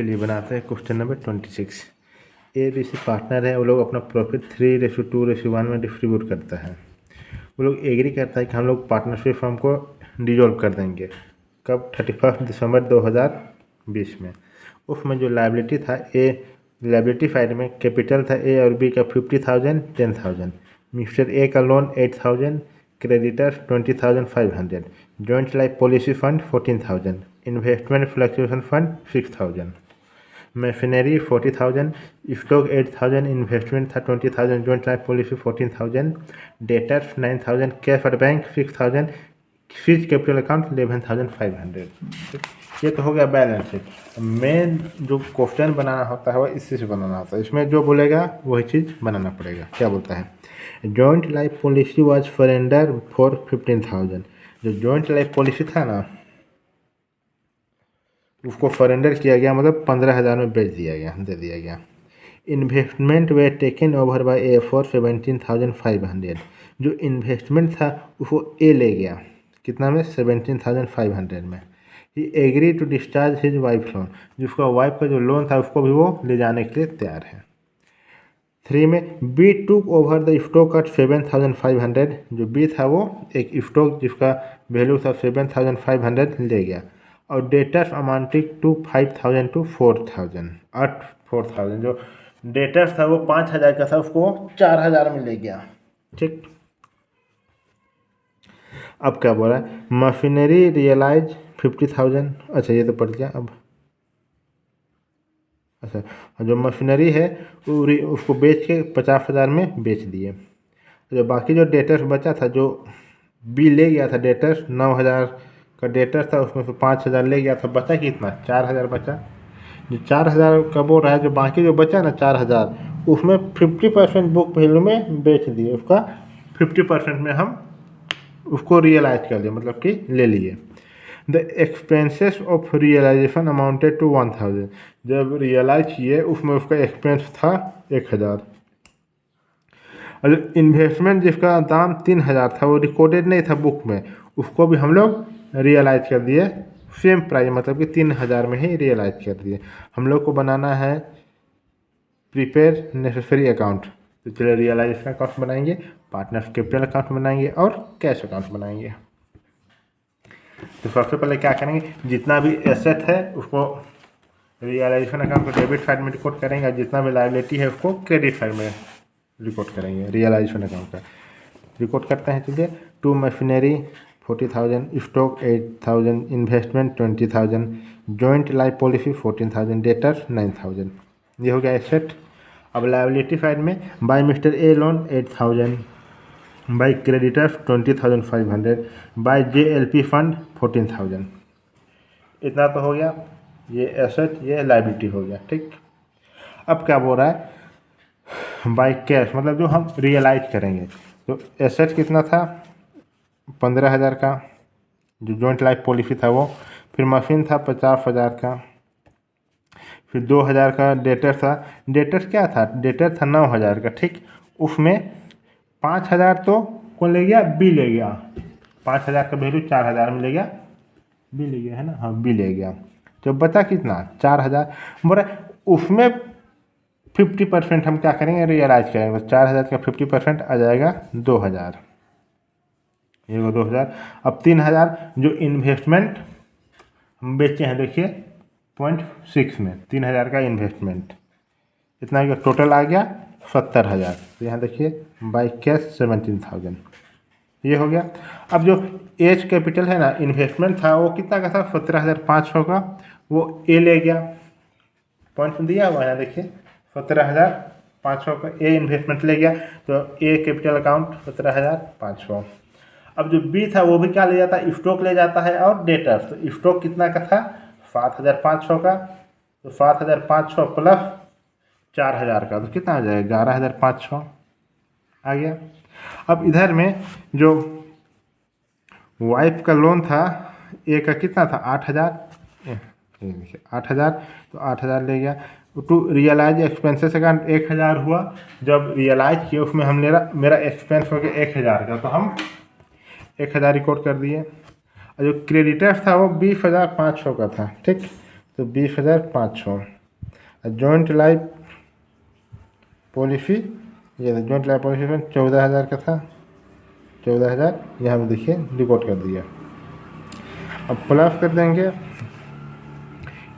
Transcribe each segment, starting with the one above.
चलिए बनाते हैं question number 26। A B C partner है, वो लोग अपना प्रॉफिट 3:2:1 में डिस्ट्रीब्यूट करता है। वो लोग एग्री करता है कि हम लोग पार्टनरशिप फर्म को डिजोल्व कर देंगे। कब? 31 दिसंबर 2020 में। उसमें जो लाइबिलिटी था, ए लाइबिलिटी साइड में कैपिटल था ए और बी का 50,000 10,000। मिस्टर ए का loan 8,000, creditors 20,500, joint life policy fund 14,000, investment fluctuation fund 6,000, machinery 40,000, stock 8,000, investment था 20,000, joint life policy 14,000, debtors 9,000, cash और बैंक 6,000, सीज कैपिटल अकाउंट 11,500। ये तो हो गया बैलेंस शीट। मेन जो क्वेश्चन बनाना होता है वो इसी से बनाना होता है। इसमें जो बोलेगा वही चीज़ बनाना पड़ेगा। क्या बोलता है? Joint life policy was surrender for 15,000। जो जॉइंट लाइफ पॉलिसी था ना, उसको सरेंडर किया गया, मतलब 15,000 में बेच दिया गया, दे दिया गया। Investment way taken over by A for 17,500। जो इन्वेस्टमेंट था उसको ए ले गया, कितना में? 17,500 में। He agree to discharge his wife loan. जिसका वाइफ का जो लोन था उसको भी वो ले जाने के लिए तैयार है। 3 में B took over the stock at 7,500। जो बी था वो एक स्टॉक जिसका वैल्यू था 7,500 ले गया। और debtors amounting to 5,000 to 4,000 at 4,000। जो डेटर्स था वो 5,000 का था, उसको 4,000 में ले गया। ठीक। अब क्या बोला है? Machinery realise 50,000। अच्छा, ये तो पढ़ गया। अब अच्छा, जो मशीनरी है उसको बेच के 50,000 में बेच दिए। जो बाकी जो डेटर्स बचा था, जो बी ले गया था डेटर्स, 9,000 का डेटर्स था, उसमें से 5,000 ले गया था। बचा कितना? 4,000 बचा। जो 4,000 का बोल रहा है, जो बाकी जो बचा ना 4,000, उसमें 50% बुक वैल्यू में बेच दिए। उसका 50% में हम उसको रियलाइज कर लिए, मतलब कि ले लिए। The expenses of realisation amounted to 1,000। जब रियलाइज किए उसमें उसका एक्सपेंस था 1,000। और इन्वेस्टमेंट जिसका दाम 3,000 था वो रिकॉर्डेड नहीं था बुक में, उसको भी हम लोग रियलाइज कर दिए सेम प्राइस, मतलब कि 3,000 में ही रियलाइज कर दिए। हम लोग को बनाना है प्रिपेयर नेसेसरी अकाउंट। तो चलिए रियलाइजेशन अकाउंट बनाएंगे, पार्टनर्स कैपिटल अकाउंट बनाएंगे और कैश अकाउंट बनाएंगे। तो सबसे पहले क्या करेंगे? जितना भी एसेट है उसको रियलाइजेशन अकाउंट को डेबिट साइड में रिकॉर्ड करेंगे, और जितना भी लायबिलिटी है उसको क्रेडिट साइड में रिकॉर्ड करेंगे। रियलाइजेशन अकाउंट का रिकॉर्ड करते हैं। चलिए, to machinery 40,000, stock 8,000, investment 20,000, joint life policy 14,000, debtor 9,000। ये हो गया एसेट। अब लायबिलिटी साइड में by mister A loan 8,000, by creditors 20,500, by JLP fund 14,000। इतना तो हो गया। ये एसेट, ये लायबिलिटी हो गया। ठीक। अब क्या बोल रहा है? बाय कैश, मतलब जो हम रियलाइज करेंगे। तो एसेट कितना था? 15,000 का, जो जॉइंट लाइफ पॉलिसी था वो। फिर मशीन था 50,000 का। फिर 2,000 का डेटर था। डेटर क्या था? डेटर था 9,000 का। ठीक। उसमें 5,000 तो कौन ले गया? बी ले गया। 5,000 का वैल्यू 4,000 में ले गया, बी ले गया, है ना? हाँ, बी ले गया। तो बचा कितना? 4,000। बोला उसमें 50% हम क्या करेंगे? रियलाइज करेंगे। तो 4,000 का 50% आ जाएगा 2,000। ये वो 2,000। अब 3,000 जो इन्वेस्टमेंट हम बेचे हैं, देखिए 0.6 में 3,000 का इन्वेस्टमेंट, इतना टोटल आ गया 70,000। तो यहाँ देखिए बाई कैश 17,000। ये हो गया। अब जो एज कैपिटल है ना, इन्वेस्टमेंट था वो कितना का था? 17,500 का। वो ए ले गया, पॉइंट दिया हुआ है, देखिए 17,500 का ए इन्वेस्टमेंट ले गया। तो ए कैपिटल अकाउंट 17,500। अब जो बी था वो भी क्या ले जाता है? स्टॉक ले जाता है और डेटर्स। तो स्टॉक कितना का था? 7,500 का। तो 7,500 प्लस 4,000 का, तो कितना आ जाएगा? 11,500 आ गया। अब इधर में जो वाइफ का लोन था, ए का कितना था? 8,000। 8,000, तो 8,000 ले गया। टू रियलाइज एक्सपेंसेस अकाउंट 1,000 हुआ। जब रियलाइज किया उसमें हम मेरा एक्सपेंस हो गया 1,000 का, तो हम 1,000 रिकॉर्ड कर दिए। और जो क्रेडिटर्स था वो 20,500 का था। ठीक। तो 20,500। जॉइंट लाइफ पॉलिसी, ये जॉइंट लाइफ पॉलिसी में 14,000 का था, 14,000 यहाँ पे देखिए रिकॉर्ड कर दिया। अब प्लस कर देंगे,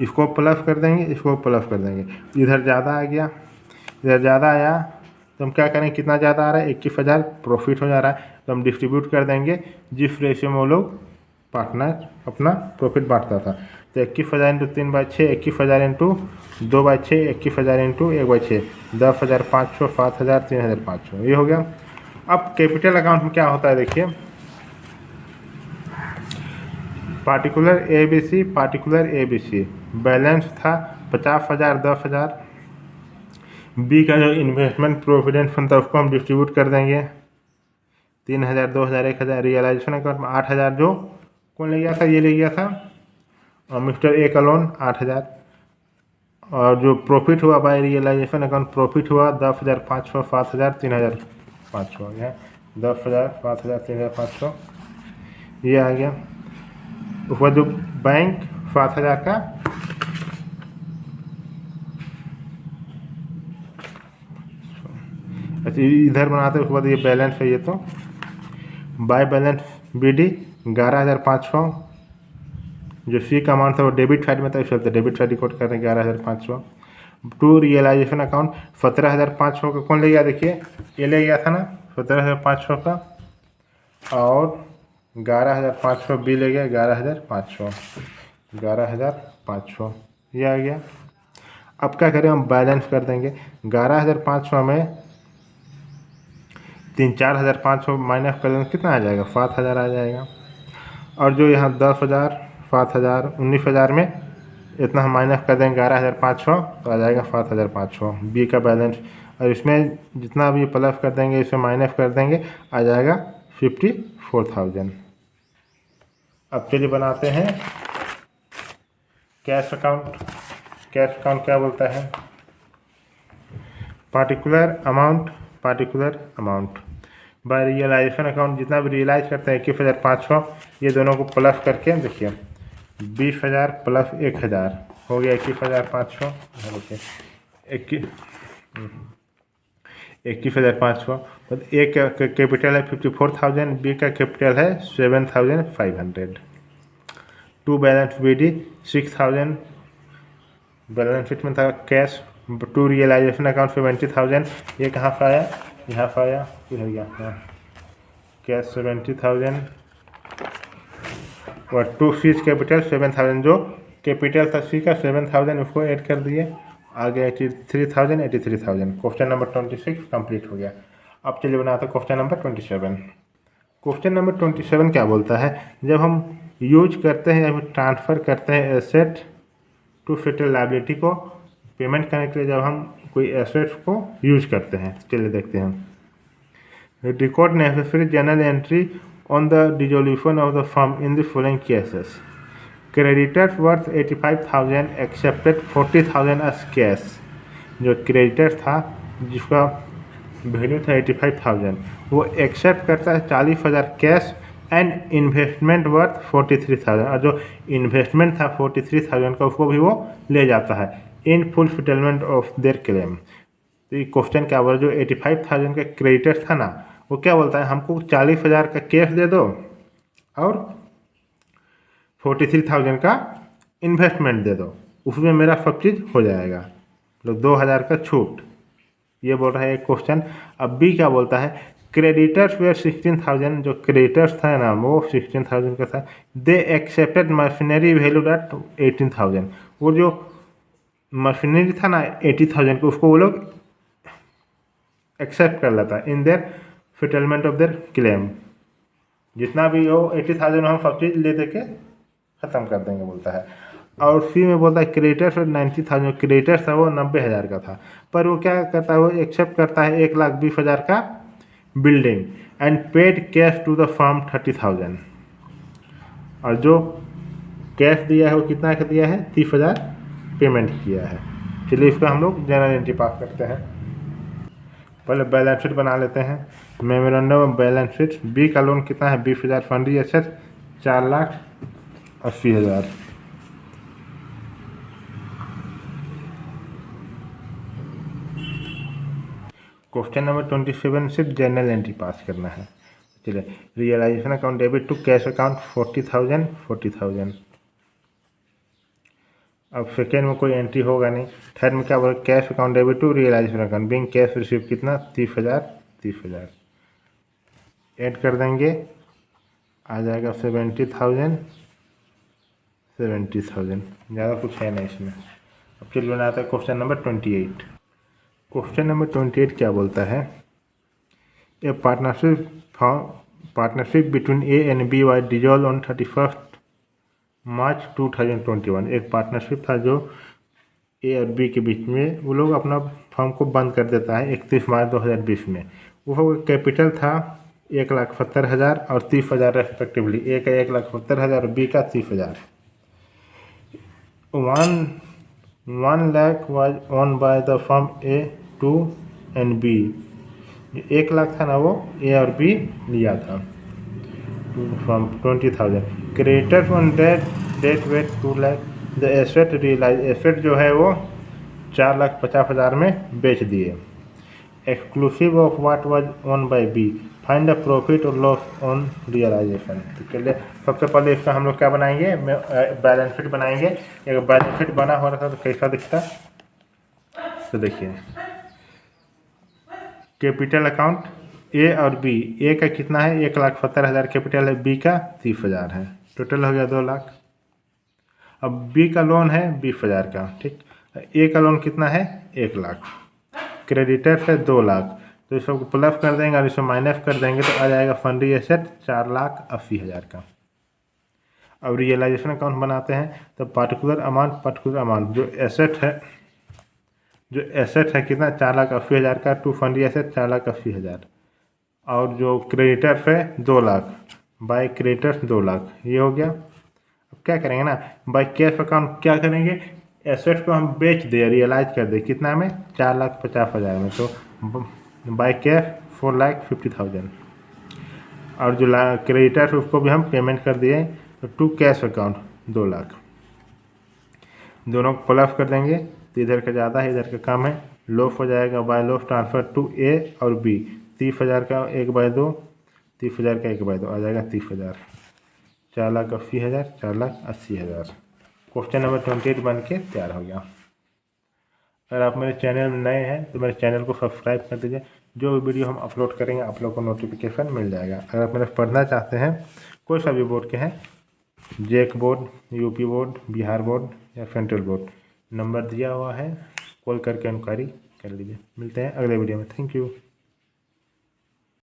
इसको प्लस कर देंगे, इसको प्लस कर देंगे, इधर ज़्यादा आ गया, इधर ज़्यादा आया तो हम क्या करेंगे, कितना ज़्यादा आ रहा है, 21,000 प्रॉफिट हो जा रहा है, तो हम डिस्ट्रीब्यूट कर देंगे जिस रेशियो में वो लोग पार्टनर अपना प्रॉफिट बांटता था। तो 21,000 इंटू 3/6, 21,000 इंटू 2/6, 21,000 इंटू 1/6, 10,500, 7,000, 3,500, ये हो गया। अब कैपिटल अकाउंट में क्या होता है देखिए, particular A B C balance था 50,000, 10,000। बी का जो इन्वेस्टमेंट प्रोविडेंट फंड था उसको हम डिस्ट्रीब्यूट कर देंगे, 3,000, 2,000, 1,000। रियलाइजेशन अकाउंट में 8,000 जो कौन ले गया था, ये ले गया था, और मिस्टर ए का लोन 8,000। और जो प्रॉफिट हुआ बाय रियलाइजेशन अकाउंट, प्रॉफिट हुआ 10,500, 7,000, 3,500 हो गया, 10,000, 7,000, 3,500 ये आ गया। उसके बाद जो बैंक 7,000 का अच्छा इधर बनाते हैं। उसके बाद ये बैलेंस है, ये तो बाय बैलेंस बी डी 11,500, जो सी का अमाउंट था वो डेबिट साइड में था, इस वक्त डेबिट साइड रिकॉर्ड कर रहे हैं 11,500। टू रियलाइजेशन अकाउंट 17,500 का कौन ले गया, देखिए ये ले गया था ना 17,500 का, और 11,500 बी ले गया, 11,500, 11,500 ये आ गया। अब क्या करें, हम बैलेंस कर देंगे, 11,500 में 4,500 माइनस कर देंगे, कितना आ जाएगा, 7,000 आ जाएगा। और जो यहाँ 10,000, 7,000, 19,000 में इतना हम माइनस कर देंगे 11,500, तो आ जाएगा 7,500 बी का बैलेंस। और इसमें जितना भी प्लस कर देंगे, इसे माइनस कर देंगे, आ जाएगा 54,000। अब चलिए बनाते हैं कैश अकाउंट। कैश अकाउंट क्या बोलता है, particular amount by realisation account, जितना भी रियलाइज करते हैं 21,500, ये दोनों को प्लस करके देखिए 20,000 प्लस 1,000 हो गया 21,500, देखिए 21,500। तो ए का कैपिटल है 54,000, बी का कैपिटल है 7,500। To balance B D 6,000, balance sheet में था कैश। टू रियलाइजेशन अकाउंट 70,000, ये कहाँ से आया, यहाँ से आया, किधर गया, हाँ कैश 70,000। और टू फीस कैपिटल 7,000, जो कैपिटल था सी का 7,000, उसको ऐड कर दिए, आ गया 83,000, 83,000। क्वेश्चन नंबर 26 कंप्लीट हो गया। अब चलिए बनाते हैं क्वेश्चन नंबर 27। क्वेश्चन नंबर 27 क्या बोलता है, जब हम यूज करते हैं, जब ट्रांसफ़र करते हैं एसेट टू सेटल लायबिलिटी को पेमेंट करने के लिए, जब हम कोई एसेट्स को यूज करते हैं, चलिए देखते हैं। Record necessary journal entry on the dissolution of the firm in the following cases. Creditors worth 85,000 accepted 40,000 as cash. जो क्रेडिटर था जिसका वैल्यू था 85,000, वो एक्सेप्ट करता है 40,000 कैश एंड इन्वेस्टमेंट वर्थ 43,000, और जो इन्वेस्टमेंट था 43,000 का उसको भी वो ले जाता है in full settlement of their claim. तो ये क्वेश्चन क्या बोला, जो 85,000 का क्रेडिटर था ना, वो क्या बोलता है, हमको 40,000 का कैश दे दो और 43,000 का इन्वेस्टमेंट दे दो, उसमें मेरा सब चीज़ हो जाएगा, तो 2,000 का छूट, ये बोल रहा है एक क्वेश्चन। अब बी क्या बोलता है, क्रेडिटर्स वेयर 16,000, जो क्रेडिटर्स था ना वो 16,000 का था, they accepted machinery value at 18,000, वो जो मशीनरी था ना 80,000 का, उसको वो लोग एक्सेप्ट कर लेता है in their settlement of their claim. जितना भी हो 80,000 हम सब चीज़ ले दे के ख़त्म कर देंगे बोलता है। और सी में बोलता है क्रेडिटर्स 90,000, क्रेडिटर्स था वो 90,000 का था, पर वो क्या करता है, वो एक्सेप्ट करता है 1,20,000 का building and paid cash to the firm 30,000, और जो कैश दिया है वो कितना का दिया है, 30,000 पेमेंट किया है। चलिए इसका हम लोग जनरल एंट्री पास करते हैं। पहले बैलेंस शीट बना लेते हैं। Memorandum of balance sheet, B का लोन कितना है 20,000, फंडी एसेट 4,80,000, क्वेश्चन नंबर 27 सिर्फ जनरल एंट्री पास करना है। चलिए, realisation account debit to cash account 40,000। अब सेकेंड में कोई एंट्री होगा नहीं। थर्ड में क्या बोला, cash account debit to realisation account being cash receive कितना 30,000 ऐड कर देंगे, आ जाएगा 70,000। ज़्यादा कुछ है नहीं इसमें। अब चलिए बनाते हैं क्वेश्चन नंबर 28। क्वेश्चन नंबर 28 क्या बोलता है, a partnership between A and B was dissolve on 31 March 2021। एक पार्टनरशिप था जो ए और बी के बीच में, वो लोग अपना फर्म को बंद कर देता है 31 मार्च 2020 में। वो कैपिटल था 1,70,000 और 30,000 रेस्पेक्टिवली। ए का 1,70,000 और बी का 30,000। 1 lakh was owned by the firm A, 2 and B। 1 lakh था ना, वो ए और बी लिया था from 20,000। Creditors on date wait 2 lakh. The asset realise, asset जो है वो 4,50,000 में बेच दिए। Exclusive of what was own by B, find the profit और लॉस ऑन रियलाइजेशन। तो चलिए सबसे पहले इसका हम लोग क्या बनाएंगे, बैलेंस शीट बनाएंगे। एक बैलेंस शीट बना हो रहा था तो कैसा दिखता, तो देखिए कैपिटल अकाउंट ए और बी, ए का कितना है 1,70,000 कैपिटल है, बी का 30,000 है, टोटल हो गया 2 लाख। अब बी का लोन है 20,000 का, ठीक। ए का लोन कितना है 1 लाख, क्रेडिटर है 2 लाख, तो इस सबको प्लस कर देंगे और इसमें माइनस कर देंगे तो आ जाएगा फंडी एसेट 4,80,000 का। अब रियलाइजेशन अकाउंट बनाते हैं तो पार्टिकुलर अमाउंट जो एसेट है कितना 4,80,000 का, टू फंडी एसेट 4,80,000, और जो क्रेडिटर्स है 2 लाख, बाय क्रेडिटर्स 2 लाख, ये हो गया। अब क्या करेंगे ना, बाय कैश अकाउंट क्या करेंगे, एसेट को हम बेच दे, रियलाइज कर दे कितना में 4,50,000 में, तो बाय कैश 4,50,000, और जो क्रेडिटर है उसको भी हम पेमेंट कर दिए, तो टू कैश अकाउंट 2 लाख, दोनों को प्लस कर देंगे तो इधर का ज़्यादा है इधर का कम है, लॉस हो जाएगा, बाय लॉस ट्रांसफर टू ए और बी, 30,000 का 1/2, 30,000 का 1/2 आ जाएगा 30,000, 4,80,000, 4,80,000। क्वेश्चन नंबर 28 बन के तैयार हो गया। अगर आप मेरे चैनल में नए हैं तो मेरे चैनल को सब्सक्राइब कर दीजिए, जो भी वीडियो हम अपलोड करेंगे आप लोग को नोटिफिकेशन मिल जाएगा। अगर आप मेरे पढ़ना चाहते हैं कोई सा भी बोर्ड के हैं, JAC board, UP board, Bihar board या सेंट्रल बोर्ड, नंबर दिया हुआ है, कॉल करके इंक्वायरी कर लीजिए। मिलते हैं अगले वीडियो में, थैंक यू।